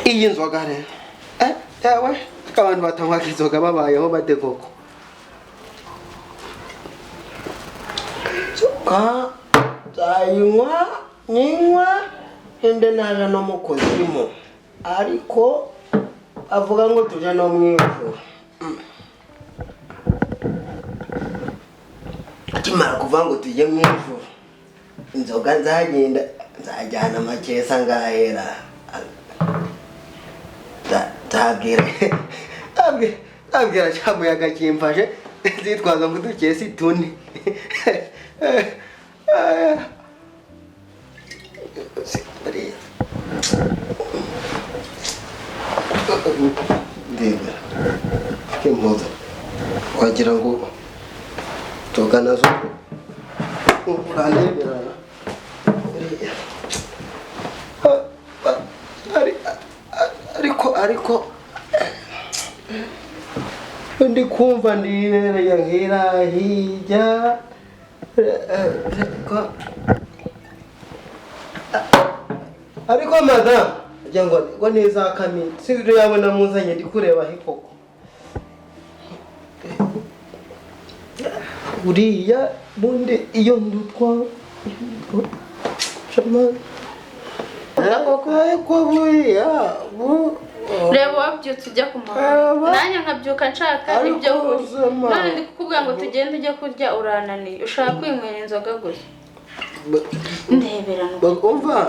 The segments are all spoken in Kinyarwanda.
iyi nzoga rero yawe abantu batanywa inzoga babayeho bate koko zayinywa ninywa hende naje no mu kuzimu ariko avuga ngo tuje no mwivu kimara kuvuga ngo tujye mwivu inzoga nzagenda nzajyana makesa ngahera tabwira cyamuyaga kimfashe zitwaza ngo dukese ituni ndeba kimpoza wagira ngo toga nazo uraneberana ariko ndi kumva ndibereye nk'irahijya ariko madamu agira ngo neza kamini si ibyo yabona muzanye ndi kureba hikoko uriya bundi iyo ndutwa shamani ko buriya reba wabyutse ujya ku muhanda nanjye nkabyuka nshaka ibyo kurya none ndi kukubwira ngo tugende ujye kurya urananiye ushaka kwinywera inzoga gusa ndebera umva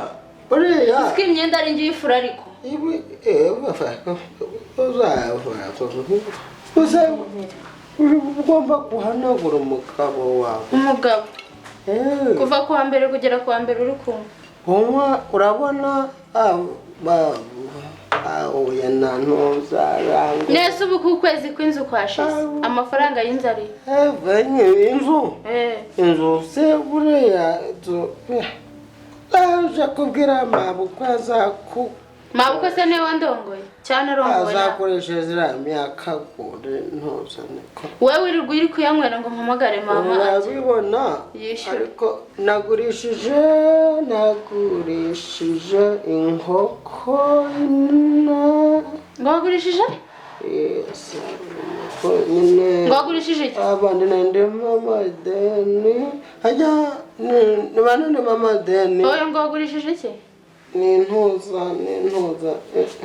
buriya uzi ko imyenda ari njye uyifura ariko ugomba guhanagura umugabo wawe umugabo kuva kuwa mbere kugera kuwa mbere uri kumva urabona oya nanozaranga nese ubu ku kwezi kw'inzu kwashize amafaranga y'inzu ari inzu se buriya aje kubwira mabukwe azaku mabukwe se niwe wandongoye cyane arongoye azakoresha ziriya myaka kure ntuzane ko wowe wirirwa uri kuyanywera ngo mpamagare mama urabibona ariko nagurishije inkoko ngo wagurishije nyine ngo wagurishije iki abandi nandema amadeni hajya nibana amadeni oya ngo wagurishije iki n'intuza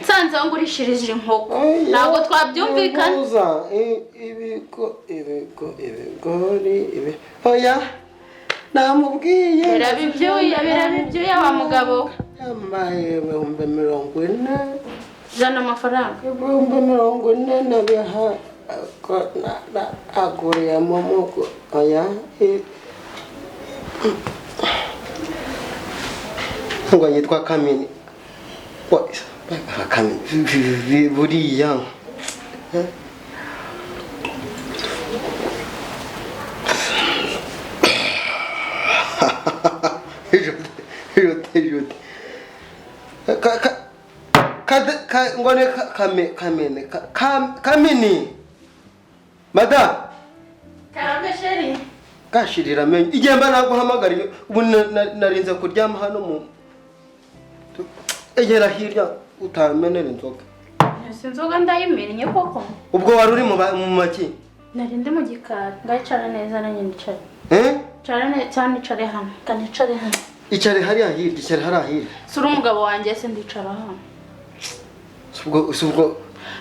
nsanze wangurishirije inkoko ntabwo twabyumvikana ibigori oya namubwiye birabibyuya wa mugabo yambaye 40,000 jana amafaranga 40,000 nabiha aguriye momuko oya ngo yitwa Kamini Kamini buriya Jute ngone Kamini madam karame sheri gashirira menye igemba naguhamagariye ubu narinze kuryama hano mu egera hirya utamenera inzoga inzoga ndayimenye koko ubwo wari uri mu maki narinde mu gikari ngayicara neza nanjye ndicare cyane icare hano kandi icare hano icare hariya hirya icare hariya hirya sura umugabo wanjye se ndicara hano subwo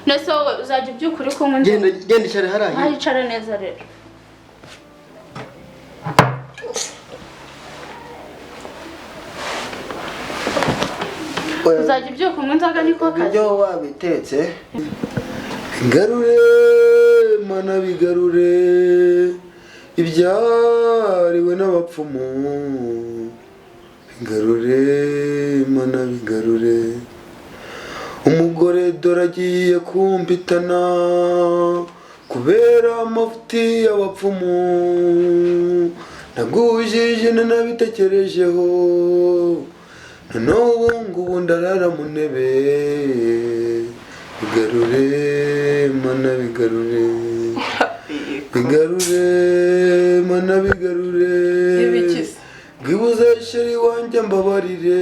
nese wowe uzajya ubyukuri kumwe genda icare hariya hirya icare neza rero uzajya ubyuka umwe inzoga niko kazi ibyo wabitetse garure mana bigarure ibyariwe n'abapfumu bigarure mana bigarure umugore doragiye kumpitana kubera amafuti y'abapfumu nagujije nanabitekerejeho noneho ngubu ndarara mu ntebe bigarure mana bigarure bigarure mana bigarure bwibuze sheri wanjye mbabarire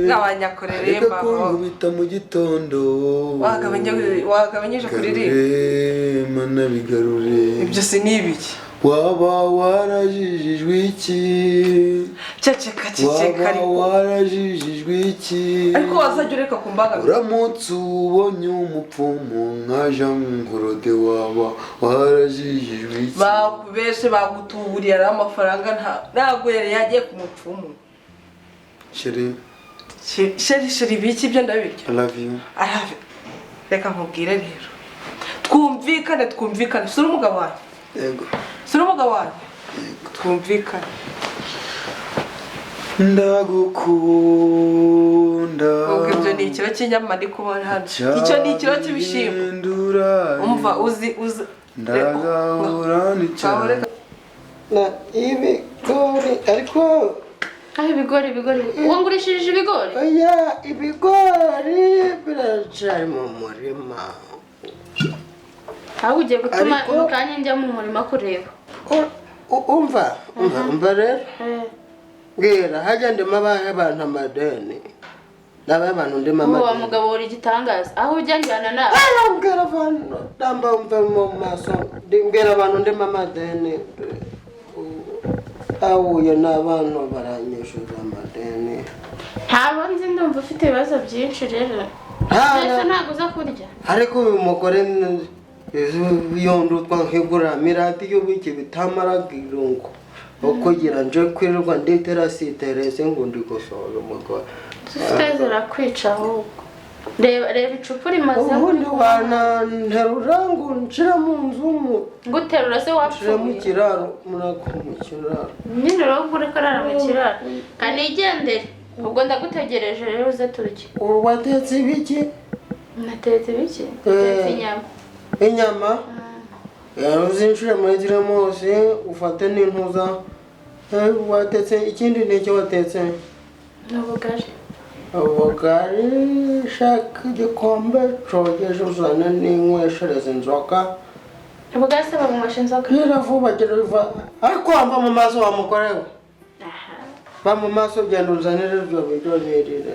Ngabanyakorere mbaho bita mu gitondo wagabanyeje kuririmba mana bigarure ibyo sinibiki waba warajijijwe iki ceceka ariko warajijijwe iki ariko wazajya ureka kumbaga uramutse ubonye umupfumu nka Jean-Claude waba warajijijwe iki bakubeshe bagutuburiye ari amafaranga ntago yari yagiye ku mupfumu sheri biki ibyo ndabirya I love you reka nkubwire rero twumvikane sura umugabo wanjye yego sura umugabo wanjye twumvikane ndagukunda ubwo ibyo ni ikiro cy'inyama ndi kubona hano icyo ni ikiro cy'ibishimbo umva uzi ndagahura n'icyaha na ibigori ariko ibigori wangurishije ibigori oya ibigori biracari mu murima aho ugiye gutuma mukanya njya mu murima kureba umva rero mbwira hajya ndimo abahe abantu amadeni n'abahe abantu ndimo amadeni uwo mugabo uri igitangaza aho ujya njyana nawe mbwira abantu ndamba umva mu maso mbwira abantu ndimo amadeni ahuye n'abantu baranyishyuza amadeni ntabwo nzi ndumva ufite ibibazo byinshi rero mbese ntabwo uza kurya ariko uyu mugore yondutwa nkigura miradiyo biki bitamaraga irungu kugira nje kwirirwa nditerasiterese ngo ndikosoza umugore dufite zirakwica ahubwo reba icupa rimaze ubundi wananterura ngo nshira mu nzu nguterura se wapfuye mu kiraro mu kiraro nyine rero ugure karara mu kiraro kanigendere ubwo ndagutegereje rero uze turye watetse ibiki natetse ibiki natetse inyama uzinshire muri teremusi ufate n'intuza watetse ikindi n'icyo watetse ubugari shaka igikombe cogeje uzana n'inyweshereza inzoga ubugari se babunywesha inzoga vuba ariko wamva mu maso wa mugore we va mu maso ugenda uzanire ibyo biryo nirire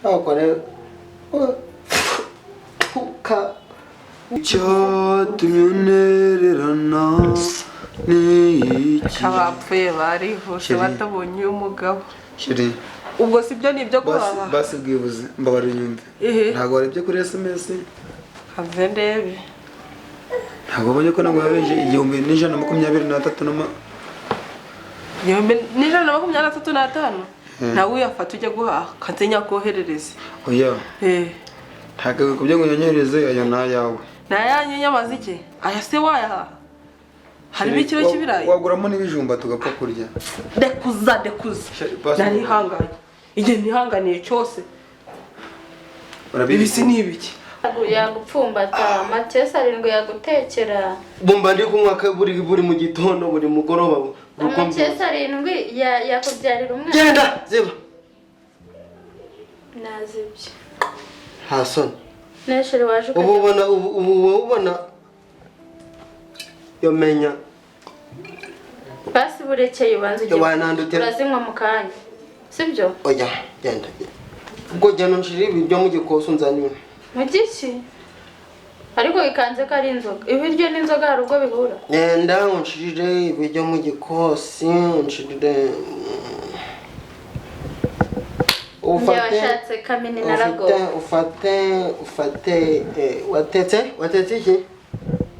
abagore icyatumye untererana ni iki abapfuye barihuse batabonye umugabo sheri ubwo sibyo nibyo kubaha basi bwibuze mbabarira inyumve ntabwo warebye kuri SMS have ndebe ntabwo ubonye ko ntabwo yabeje 1123 1123 nawe uyafata ujye guhaha kansenya koherereze oya ntabwo kubyo ngo nyonyereze ayo nayawe nayanye nyamaze iki aya se wayaha harimo ikiro cy'ibirayi waguramo n'ibijumba tugapfa kurya dekuza nari hanganye igihe nihanganiye cyose ibisi n'ibiki yagupfumbata Mathias arindwi yagutekera bumba ndi kunywa buri mu gitondo buri mugoroba Mathias arindwi yakubyarira umwana genda ziba nazibye hasoni neshere waje ubona yomenya basi burekeye ubanza ugiye urazinywa mu kanya sibyo oya genda ubwo jya nshira ibiryo mu gikoso nzanywe mu giki ariko ikanze ko ari inzoga ibiryo n'inzoga hari ubwo bihura nenda nshirire ibiryo mu gikosi nshirire washatse kamini narago ufate watetse iki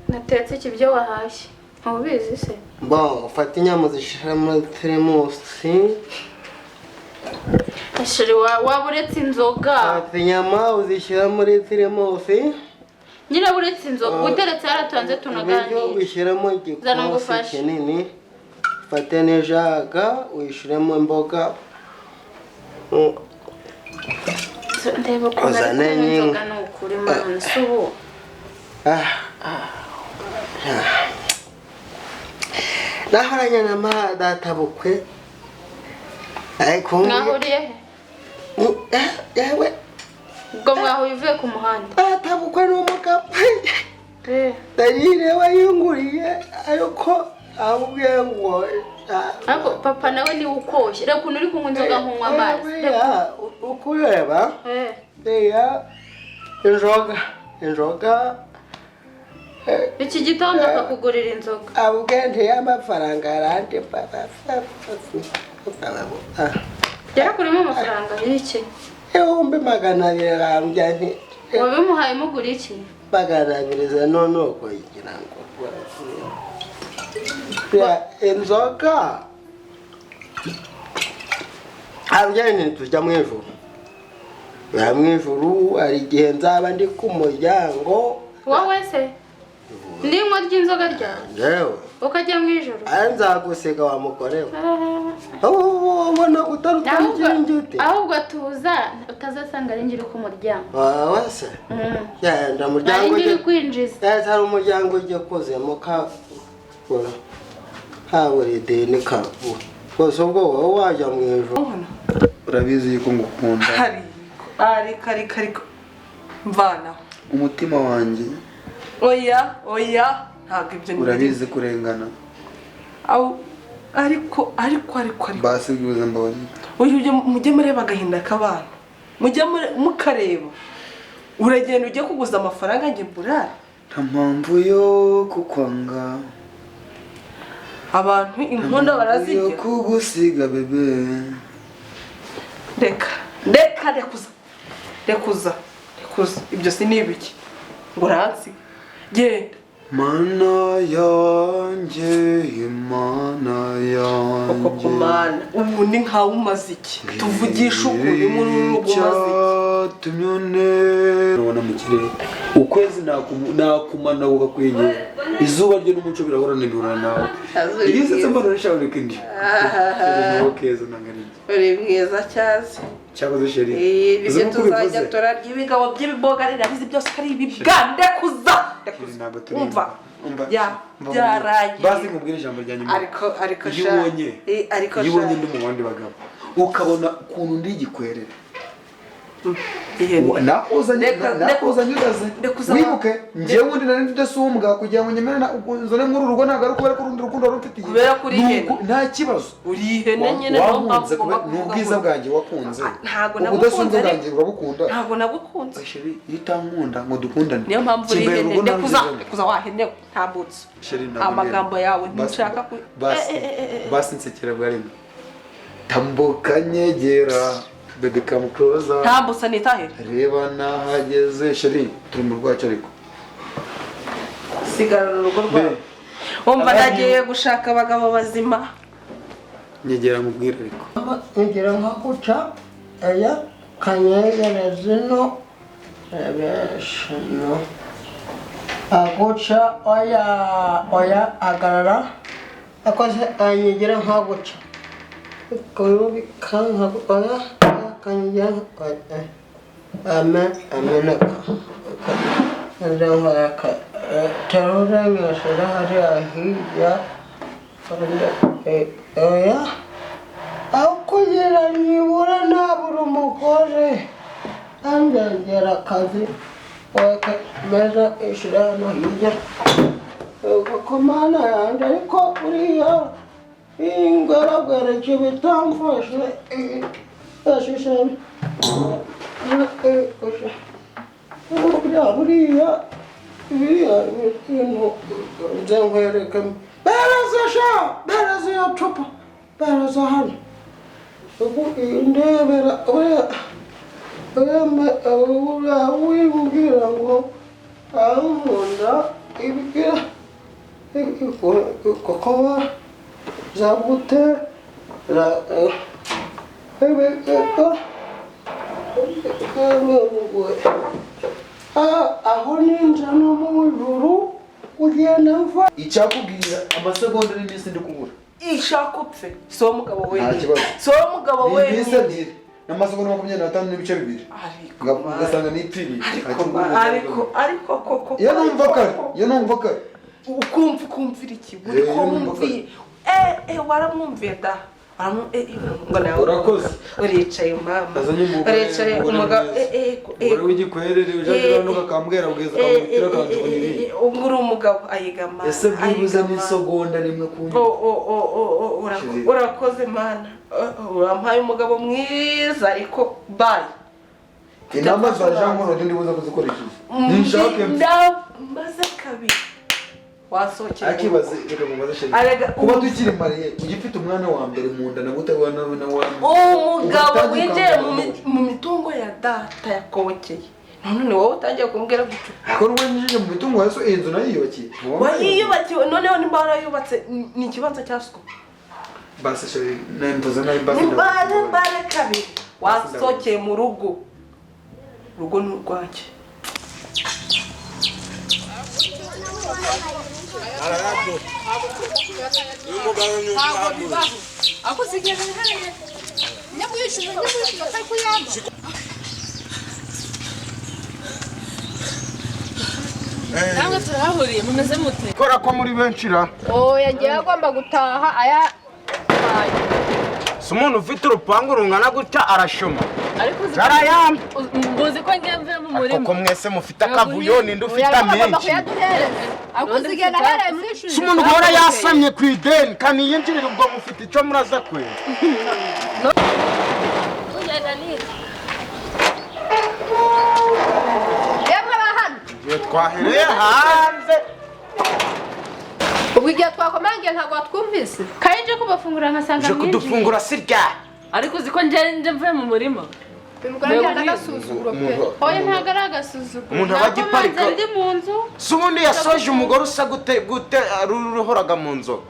natetse iki byo wahashye ubizi se ufate inyama zishira muri teremusi ashiri waba uretse inzoga ufate inyama uzishyira muri teremusi nyine uretse inzoga uteretse haratanze tunaganira wishyiramo igikosi kinini ufate n'ijaga wishyiremo imboga ndeba ko nari inzoga n'ukuri mana si ubu nahoranye na data bukwe ariko mwahuriye yewe ubwo mwahuye uvuye ku muhanda data bukwe n'umugabo darire wayunguriye ariko ahubwiye ngo ariko papa nawe ni ukoshye reka ukuntu uri kunywa inzoga nkunywa amazi ukureba inzoga iki gitondo akakugurira inzoga abugende y'amafaranga arande rero kurimo amafaranga y'iki 200 arambye wabimuhaye mugura iki bagaragariza none uko yigira ngo inzoga abajyane tujya mu ijuru ari igihe nzaba ndi ku muryango wowe se ndimo ry'inzoga ryawe ukajya mu ijuru nzagusiga wa mugore we ubona utarutangira ahubwo tuza utazasanga ari ngiri ku muryango wase yenda muryango ujye kwinjiza hari umuryango ujye kozemo ka haburide ni kabu bose ubwo wowe wajya mu ijuru urabizi yuko ngukunda ariko mvana umutima wanjye oya ntabwo ibyo ni urabizi kurengana ariko basi bwiza mbabari mujye mureba agahinda k'abantu mujye mukareba uragenda ujye kuguza amafaranga njye mburara nta mpamvu yo kukwanga abantu inkondo barazirya yo kugusiga bebe rekuza ibyo si nibiki ngo uransi genda mana yanjye koko mana ubu ni nkawe umaze iki tuvugisha ukuri muri urugo umaze iki urabona mu kirere ukwezi nakumana ugakwegera izuba ryo n'umuco birahora nawe iyo usetse mbona urashaka reka indi uri mwiza cyazi cyakoze sheri ibyo tuzajya turarya ibigabo by'ibibogarira bizi byose ari ibigande kuza umva byaragiye basi nkubwire ijambo rya nyuma ariko iyo ubonye ndi mu bandi bagabo ukabona ukuntu ndi igikwerere nakuzanye ugaze wibuke njyewe ubundi nari ndasumbwa kugira ngo nyemere nzone muri uru rugo ntabwo ari ukubera ko urundi rukundo wari ufitiye kubera kuri ihene nta kibazo uri ihene nyine wakunze ni ubwiza bwanjye wakunze ubudasumbwa bwanjye urabukunda ntabwo nagukunze sheri iyo utankunda ngo dukundane niyo mpamvu uri ihene ndekuza wahenewe ntambutse amagambo yawe ntushaka basi nsekera bwa rimwe tambuka nyegera bebe come closer ntambusa nitahe reba nahageze sheri turi mu rwacu ariko sigara urugo rwawe umva nagiye gushaka abagabo bazima nyegera mubwira ariko ngira nka guca aya kanyegera zino rebeshino aguca oya agarara akoze anyegera nka guca korubi kan oya kanya ameneka ndango yaka tarora ngashara hari ahija oya akugira nibura nabura umugore angengera akazi waka meza ishirano hirya ugakomana yanjye ariko uriya ingoragore kibitamfashe ashishana buriya ibintu nzengwereka bereza iyo cupa bereza hano ubu ndebera wimbwira ngo ankunda ibwira kuko zabutera aho ninja no mu ijuru ugenda mva icyakubwira amasegonda n'iminsi ndi kubura ishakupfe so mugabo we nta kibazo so mugabo we iminsi ebyiri n'amasegonda 25 n'ibice bibiri ugasanga n'ipfiri ariko koko iyo numva kare ukumvira iki waramwumviye waramwumviye da ngo nawe urakoze uricaye mama azanye uricaye umugabo uri w'igikwerere ujya no kakambwera ubwiza kamutira kanjye ubwo uri umugabo ayigama ese bwibuze n'isogonda rimwe kumwe urakoze mana urampaye umugabo mwiza ariko bye inama za Jean Claude ndibuza kuzikoresha nishake maze kabiri wasokeye akibaze reka mubaze sheri kuba tukiri mariye ugifite umwana wa mbere mu nda nagute wana umugabo winjiye mu mitungo ya data yakokeye none wowe utangiye kumbwira gutyo ko rwenjije mu mitungo yaso inzu nayiyubakiye wayiyubakiye noneho nimbara yubatse ni ikibanza cyaswo basi sheri nempoza nayo basi nimbara kabiri wasokeye mu rugo n'urwake Namwe turahuriye mumeze mute? Kora ko muri benshi ra. Oya ngiye agomba gutaha aya Sumuntu ufite urupangu rungana gutya arashoma. ariko Zarayamba. Mbuzi ko ngiye mve mu murima. Koko mwese mufite akavuyo ninde ufite amenshi. Akuzigenda haraye muri ishuri. Sumuntu gora yasamye ku ideni kandi yinjirira ubwo mufite ico muraza kwe. Ugenda nire. Twahereye hanze Ubwo igihe twakomangiye ntabwo watwumvise Kaje kubafungura nkasanga je kudufungura sirya ariko uzi ko nje mvuye mu murima Oya ntago ari agasuzuguro umuntu abagiparika ndi mu nzu subundi yasoje umugore usa gute ruhoraga mu nzo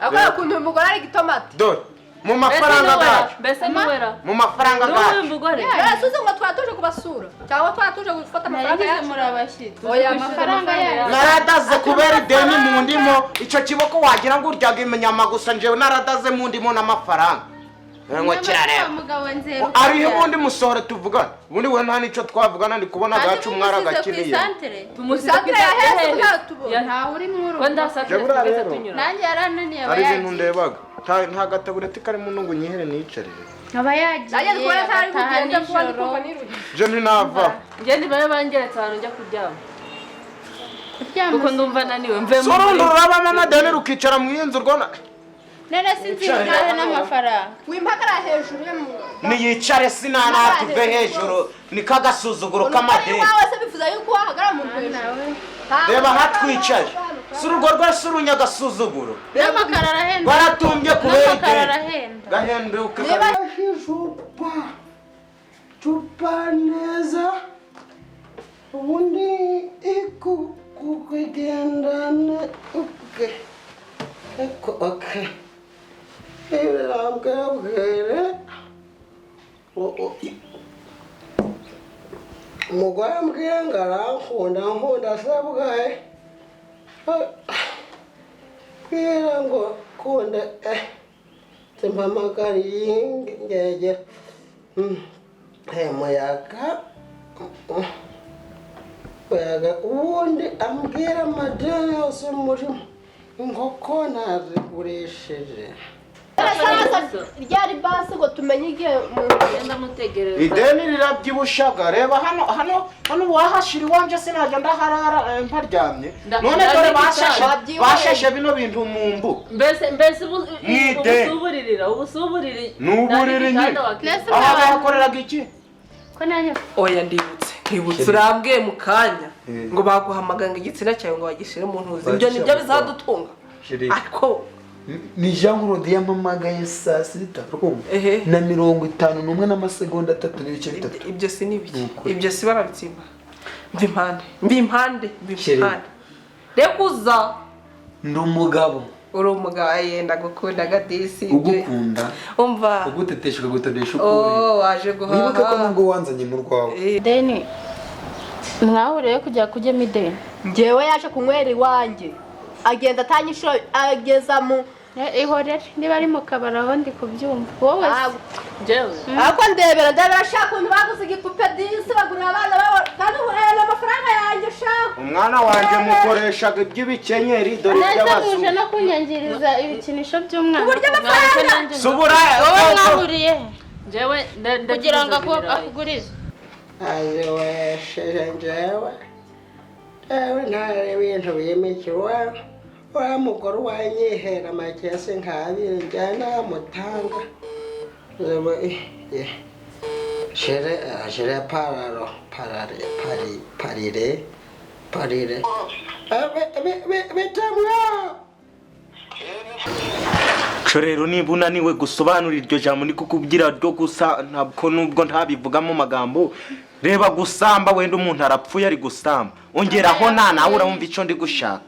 akora kuntu umugore ari gitomate dore mu mafaranga gacu mbese niwera mu mafaranga gacu umugore Suze ngo twatuje kubasura cyangwa twatuje gufata amafaranga yagize muri abashyitsi oya amafaranga yayo naradaze kubera ideni mu ndimo ico kiboko wagira ngo uryaga imenyama gusa njewe naradaze mu ndimo n'amafaranga ngo kirareba mugabo nzero ariho ubundi musohore tuvugana ubundi we nta nico twavugana ndi kubona gacu mwaragakiriye tumusakira heza ntawe uri mu rugo ko ndasakira twese tunyura nanjye yarananiye ari ibintu abayagiye ndebaga nta gatabureti karimo nungu nyihere niyicarire abayagiye bataha nijoro je ntinava nge nibaye bangeretse ahantu njya kuryama kuko ndumva naniwe mve mu sorundo rurabamo amadeni rukicara mu iyi nzu rwona none sinzigare n'amafaranga wimpagara hejuru yo mu niyicare sinana tuve hejuru ni kagasuzuguro k'amadeni wawe se bifuza yuko wahagara mu hejuru reba hatwicaye si urugo rwose urunyagasuzuguro n'amakara arahenda baratumbye kubera ideni arahenda gahenduka cupa neza ubundi kugendana okay irambwabwere umugore ambwiye ngo arankunda se bwaye bwira ngo kunda simpamagariye ngegera muyaga ubundi ambwira amadeni yose murimo inkoko nazigurisheje ryari basi ngo tumenye igihe genda mutegereza ideni rirabyibushaga reba hano wahashira iwanje sinajya ndaharara mparyamye none dore basheshe bino bintu mu mbu mbese ubusuburirira n'uburiri nyine aha bahakoreraga iki ko nanjye oya ndibutse urambwiye mu kanya ngo baguhamaganga igitsina cyawe ngo bagishire mu ntuzi ibyo nibyo bizadutunga ariko ni Jean Claude yamamagaye saa sita na 51 n'amasegonda 3 n'ibice 3 ibyo si nibiki ibyo si barabitsimba mbimpande rekuza ndi umugabo uri umugabo yenda gukunda gadisi ugukunda umva ugutetesha ukagutadesha ukuri waje guhaha nibuka ko nubwo wanzanye mu rwawe deni mwahuriye kujya mideni njyewe yaje kunywera iwanjye agenda atanyishura ageza mu ihorere niba ari mu kabari aho ndi kubyumva wowe njyewe ariko ndebera ashaka ukuntu baguze igipupe disi bagurira abana babo kandi uhereye n'amafaranga amafaranga yanjye ushaka. Umwana wanjye mukoreshaga iby'ibikenyeri dore iby'abazungu. Neza no kunyangiriza ibikinisho by'umwana. Uburyo amafaranga. Subura wowe mwahuriye. Njyewe kugira ngo akugurize. ayo sheje njyewe nta bintu bimikiwe wa mugore wanyihera makese nk'abiri njyana mutanga shere parire bitamwa. rero niba unaniwe gusobanura iryo jambo ni kukubwira ryo gusa ntabwo nubwo ntabivugamo amagambo reba gusamba wenda umuntu arapfuye ari gusamba ongeraho nawe urumva icyo ndi gushaka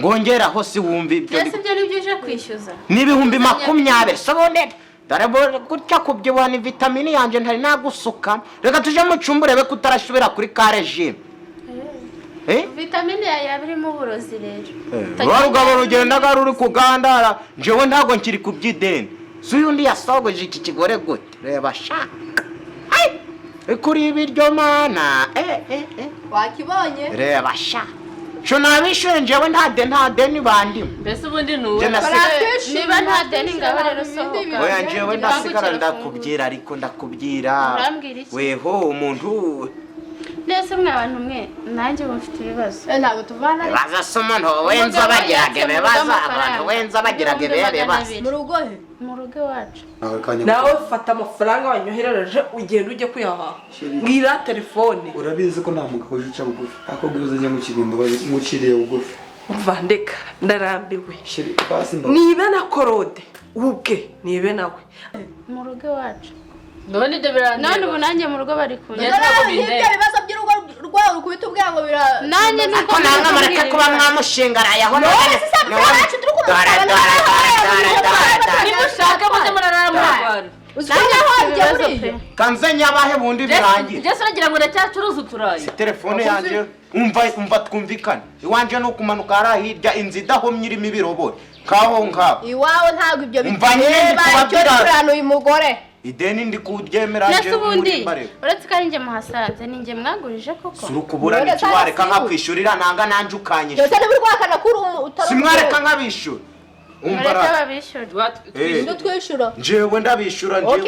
ngongeraho si wumva ibyo Byose byo nibyo uje kwishyuza n'ibihumbi 20 sobone dare gutya kubyibuha ni vitamini yanjye ntari nagusuka reka tuje mu cyumba urebe kutarashubira kuri ka regime vitamine yabirimo uburozi rero rugabo rugendaga ruri kugandara njyewe ntabwo nkiri kubyideni si undi yasogoje iki kigore gute reba shaka kuri ibiryo mana wakibonye reba shaka cyo nabishyuye njyewe nta deni bandimo mbese ubundi nuwe niba nta deni ngaho rero sohoka oya njyewe ndasigara ndakubwira ariko ndakubwira weho umuntu nese mwabantu mwe nanjye mufite ibibazo ntabwo tuvana baza somo nto wenza bagiraga bebaza abantu wenza bagiraga bebaza mu rugo he mu rugo iwacu nawe fata amafaranga wanyoherereje ugenda ujye kuyahaha mbwira telefone urabizi ko nta mugabo uca bugufi ako bwiza njya mu kirimbo muciriye bugufi umva ndeka ndarambiwe nibe na korode ubwe nibe nawe mu rugo iwacu none ibyo birangiye none ubu nanjye mu rugo bari kumwe ibyo bibazo by'urugo rwawe ukubita ubwira ngo nanjye nuko nanga mareke kuba mwamushingarayaho none nimushaka muze murarara mu rwanda usanga hajya buriya kanze nyabahe bundi birangiye Jesse uragira ngo ndacyacuruza uturayi telefone yanjye umva twumvikane iwanje no kumanuka hari hirya inzu idahomye irimo ibirobore kaho ngaho iwawe ntabwo ibyo bitubabwira bikurana uyu mugore ideni ndi kuryemera nje ubundi uretse ko ari njye muhasanze ni njye mwagurije koko suru kubura n'iki wareka nkakwishyurira nanga nanje ukanyisha yose nibirwakana kuri utari simwareka nkabishyura umva babishyura twishyura njyewe ndabishyura njyewe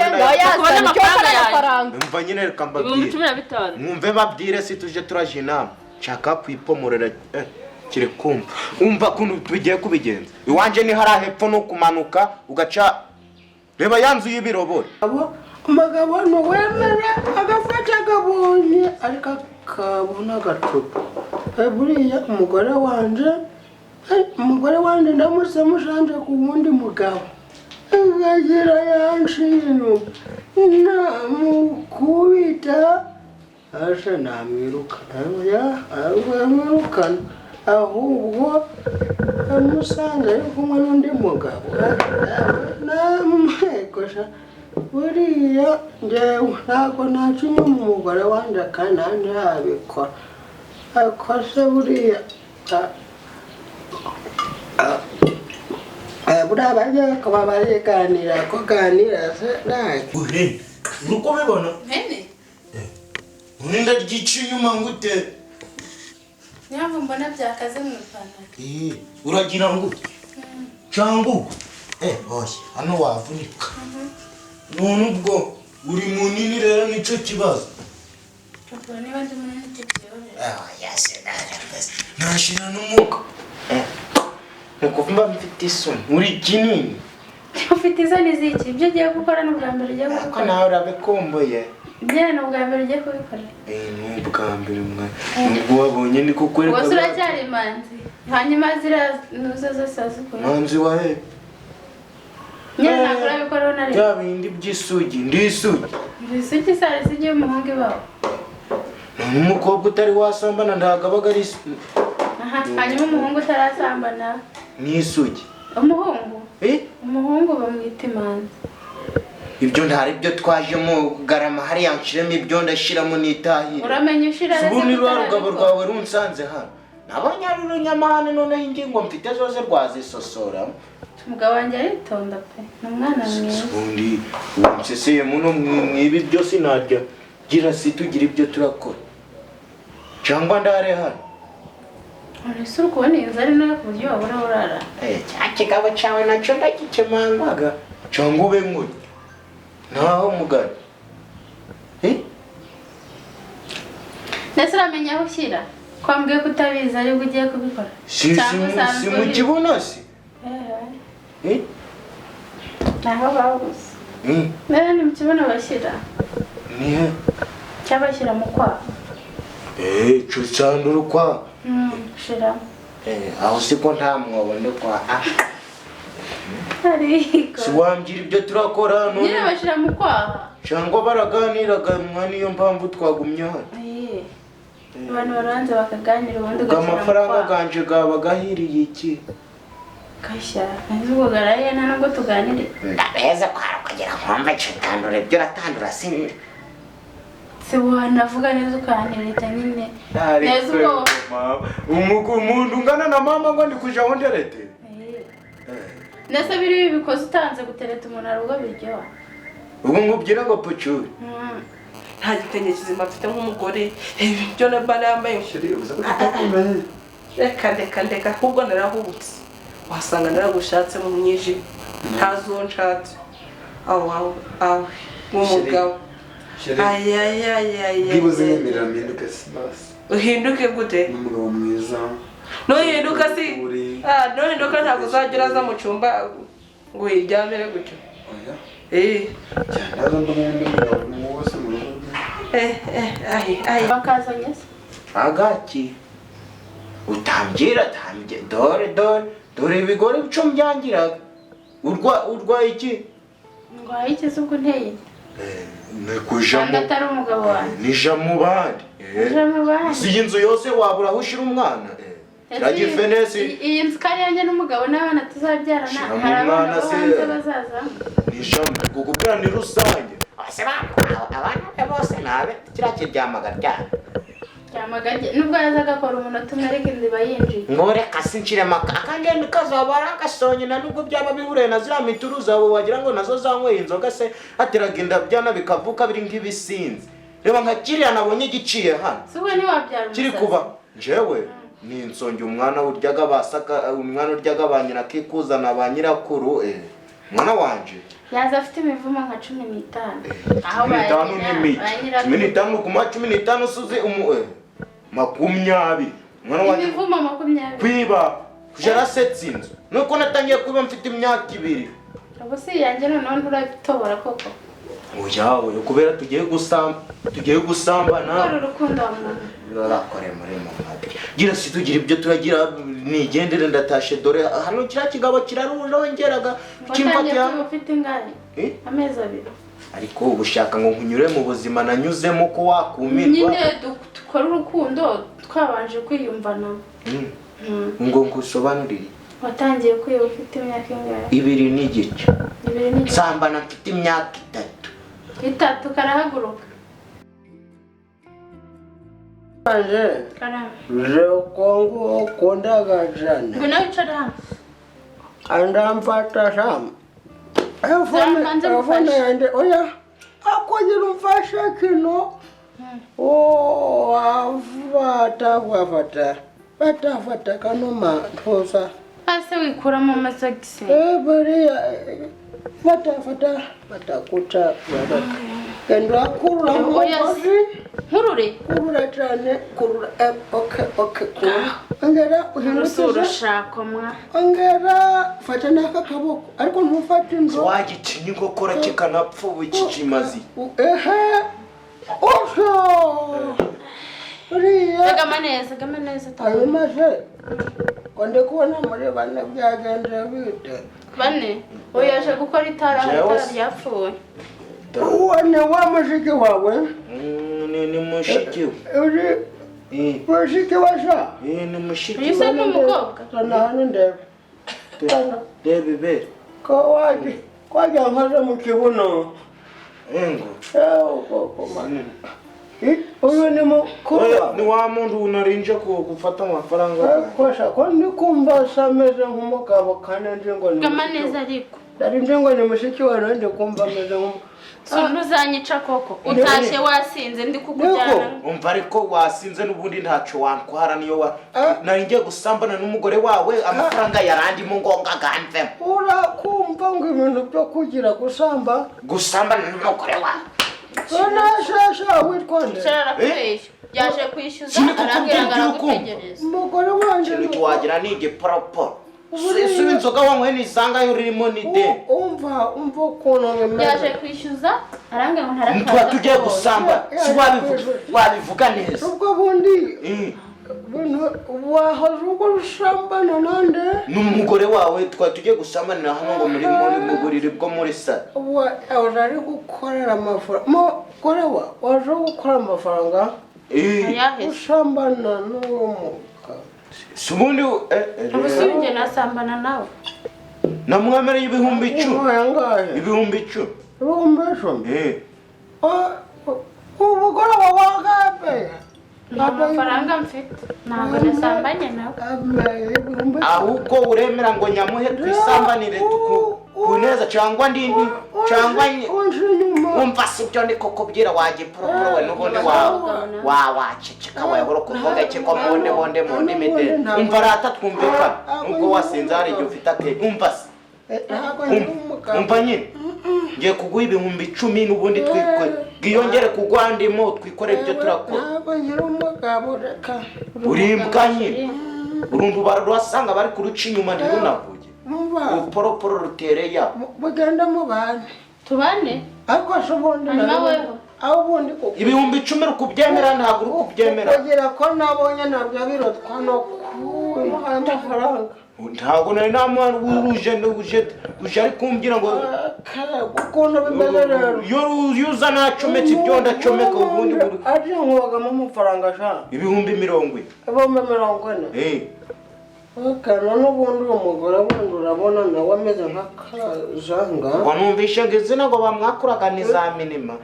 umva nyine reka mbabwire 15 mwumve babwire si tuje turaje inama nshaka kwipomorera kire kumva umva kuntu bigiye kubigenza iwanje ni hari hepfo no kumanuka ugaca reba yanzu y'ibirobore umugabo nuwemera agafata agabonye ariko akabona gacupa buriya umugore wanje ndamutse mushanje ku wundi mugabo agira yanshino namukubita asha namwirukana ahubwo amusanga ari kumwe n'undi mugabo namwekosha buriya njyewe ntabwo nacinye mu mugore wanje kandi nanjye yabikora akose buriya buriya bagiye kuba bariganira ko ganira se nake uhene uko bibona hene urinda ry'ici inyuma ngute nyamvu mbona byakaze mu ipantaro uragira ngo cyangwa oya hano wavunika none ubwo uri munini rero nicyo kibazo niba ndi munini nashira n'umuka nukuvuga mfite isoni uri kinini ufite isoni ziki ibyo ugiye gukora n'ubwa mbere ugiye ko gukora nawe urabikumbuye njyewe ni ubwa mbere ugiye kubikora n'ubwa mbere nubwo wabonye ni kukwereka ubwo uracyari imanzi hanyuma nuzo zose wazikuye manzi wahe nyine ntabwo urabikoraho na rimwe bya bindi by'isugi ndi isugi isugi sari isugi y'umuhungu iwawe none umukobwa utari wasambana ntabwo abaga ari hanyuma umuhungu utarasambana ni isugi umuhungu bamwita imanzi ibyo ntari byo twajemo garama hariya nshiremo ibyo ndashiramo n'itahire uramenye ushira ubu ni rwa rugabo rwawe runsanze hano nabonye ari urunyamahane noneho ingingo mfite zose rwazisosora umugabo wanjye aritonda pe ni umwana mwiza ubundi nseseye muno mwibi byose narya gira si tugira ibyo turakora cyangwa ndare hano Ese uri kubona iyi nzu ari nayo ku buryo wabura urara cya kigabo cyawe nacyo ndagikemangaga cyangwa ube nkuri ntaho mugari ndetse uramenya aho ushyira kwambwiye ko utabizi aribwo ugiye kubikora si mu kibuno si ntaho babuze rero ni mu kibuno bashyira nihe cyabashyira mu kwaha cyo cyandura ukwaha shiramo aho siko nta mwobo ndi kwa ariko si wambwira ibyo turakora none nyine bashyira mu kwaha cyangwa baraganiraga niyo mpamvu twagumye hano abantu baranze bakaganira ubundi ubwo amafaranga ganje gaba gahiriye iki kashya nzi ubwo garaye nta nubwo tuganire ndabeza kwara kugira nkombe cyitandura ibyo uratandura si wanavuga neza ukantereta nyine neza ubwo umuntu ungana na mama ngo ndi kuja aho nderete ndetse biri bikoze utanze gutereta umuntu ari ubwo biryoha ubu nkubwira ngo pucuri nta gitenge kizima mfite nk'umugore ibyo na bana yambaye reka ahubwo narahubutse wasanga naragushatse mu mwijima ntazi uwo nshatse aho nk'umugabo bwibuze nyemerera mpinduke si basi uhinduke gute n'umugabo mwiza nuhinduka si nuhinduka ntabwo uzajya uraza mu cyumba ngo uyiryamire gutyo cyane n'ubundi mugabo wose mu rugo bakazanye se agaki utambwira dore ibigore bico mbyangiraga urwaye iki ndwaye iki se ubwo nteye nikujamo atari umugabo wanjye nija mu bandi si iyi nzu yose wabura aho ushyira umwana kiragifenesi iyi nzu kari yanjye n'umugabo n'abana tuzabyarana hari abana hanze bazaza nijamo kugubwira ni rusange abana bose nabe kiriya kiryamaga ryane nubwo yaza agakora umunota umwe ariko inzu iba yinjiye ngo reka sinshiremo akangenda kazaba ari agasonye na nubwo byaba bihuriye na ziriya mituru zabo wagira ngo nazo zanyweye inzoga se hateraga inda byana bikavuka biri nk'ibisinzi reba nka kiriya nabonye giciye hano si we ntiwabyara kiri kuba njyewe ni insonge umwana uryaga basaka umwana uryaga ba nyina akikuzana ba nyirakuru mwana wanje yaza afite imivumo nka 15 aho bayira 15 kuma 15 suze makumyabiri mwana wanje imivumo 20 kwiba kujara setsinzo nuko natangiye kuba mfite imyaka 2 abo si yanjye none nturabitobora koko oyawe kubera tugiye gusambana urukundo wa muntu rurakore muri mama gira si tugira ibyo turagira nigendere ndatashe dore hano kira kigabo kirarurongeraga kimpati ya ufite ingari amezi 2 ariko ubushaka ngo nkunyure mu buzima nanyuzemo ko wakumirwa nyine dukora urukundo twabanje kwiyumvana ngo ngusobanurire watangiye kwiba ufite imyaka ingahe 2 n'igice nsambana mfite imyaka 3 karahaguruka Kongo kondaga jana. Ngwino wicare hano. Andamfata sam. Afone yande oya. Akogira umfasha kino. Batafata kanoma thosa. Ase wikuramo amasogisi. Bariya batakuta Kendo akurura nkurure cyane kurura okay angera urushako mwa angera fata naka kaboko ariko ntufate inzo wagitinya ingokora kikanapfa ubikimazi osho gama neza ayo maje konde kubona muri bane byagenda bite bane oyaje gukora itara ryapfuye Uwane wa mushiki wawe? Ni mushiki. Mushiki washa? Ni mushiki. Yise n'umukobwa. Sana hano ndebe. Ndebe. Ko waje nkaje mu kibuno. Engo. Komana. Uyu ni mukuru. Ni wa muntu unarinje gufata amafaranga. Kosha ko ndi kumva sameze nk'umugabo kandi ngo gama neza ariko. Dari ndengo ni mushiki wa nande kumva ameze ntuzanyica koko utashye wasinze ndi kukujyana umva ariko wasinze n'ubundi ntacyo wantwara niyo nari ngiye gusambana n'umugore wawe amafaranga yarandimo ngo ngaganvemo urakumva ngo ibintu byo kugira gusambana n'umugore wawe Shasha witkonde yaje kwishyuza arambwira ngo aragutegereza umugore wanje ikintu wagira ni igiporoporo ese inzoga wanyweye nisanga urimo ni de umva ukuntu yaje kwishyuza arambwira ngo ntarakaza tugiye gusamba si wabivuga neza ubwo bundi wahoze ubwo usambana nande n'umugore wawe tugiye gusambanira hano ngo muri mugurire bwo muri sale ari gukorera amafaranga mugore waje gukora amafaranga usambana n'uwo mugabo si ubundi ubusubye nasambana nawe namwemereye ibihumbi 10 ibihumbi 10 umugore wawe wagabe nta mafaranga mfite ntabwo nasambanye nawe ahubwo uremera ngo nyamuhe twisambanire kuneza cyangwa ndindi cyangwa umva si byo ndiko kubwira wagiporoporo we n'ubundi waceceka wayobora kuvuga iki ko monde mede umva rata twumvikana nubwo wasinze hari igihe ufite ake umva se umva nyine ngiye kuguha ibihumbi 10 n'ubundi twiyongere kugwa ndimo twikorera ibyo turakora urimbwa nyine urumva barasanga bari kuruca inyuma ntirunavuge uporoporo rutereye mugenda mu bane tubane ariko ashobondi aho ubundi koko ibihumbi 10 rukubyemera ntabwo rukubyemera kugira ko nabonye nabyo birotwa no kuha amafaranga ntabwo nari namwana uje ari kumbwira ngo ukuntu bimeze rero iyo uza nacometse ibyo ndacomeka ubundi ari nkubagamo amafaranga ashaka ibihumbi 40 ibihumbi 40 Kana n'ubundi umugore wundi urabona nawe ameze nk'akajanga ngo numvishe ngo izina ngo bamwakuraga ni za minima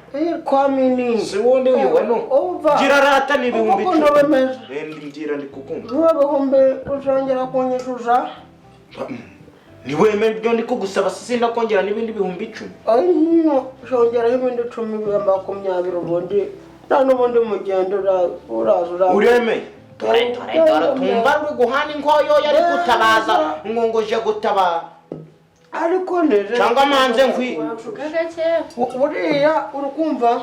kwa mini si wundi uyu we no gira rata ni ibihumbi 10 ngira ndi kukumva n'ibihumbi uzongera kunyishuza niwemera ibyo ndi kugusaba sinda kongera n'ibindi bihumbi 10 ayo shongeraho ibindi 10 bihumbi 20 ubundi nta n'ubundi mugendo uraza uremeye dore tumba uri guhana inkoyo yari gutabaza ngo gutabara ariko neze cyangwa manze uriya urukumva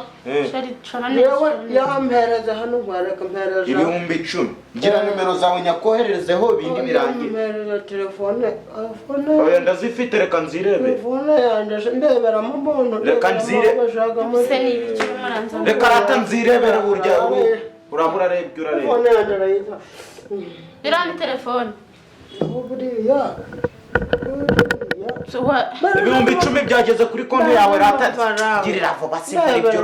yewe yampereza hano ngwareka mpereza ibihumbi 10 gira nimero zawe nyakohererezeho ibindi birangiye mpereza telefone oya ndazifite reka nzirebe telefone yanjye ndebera mu bono reka nzire reka rata nzirebera burya urabura rebye urareba telefone yanjye rayita irani telefone buriya ibihumbi 10 byageze kuri konti yawe rata girira vuba sinari byo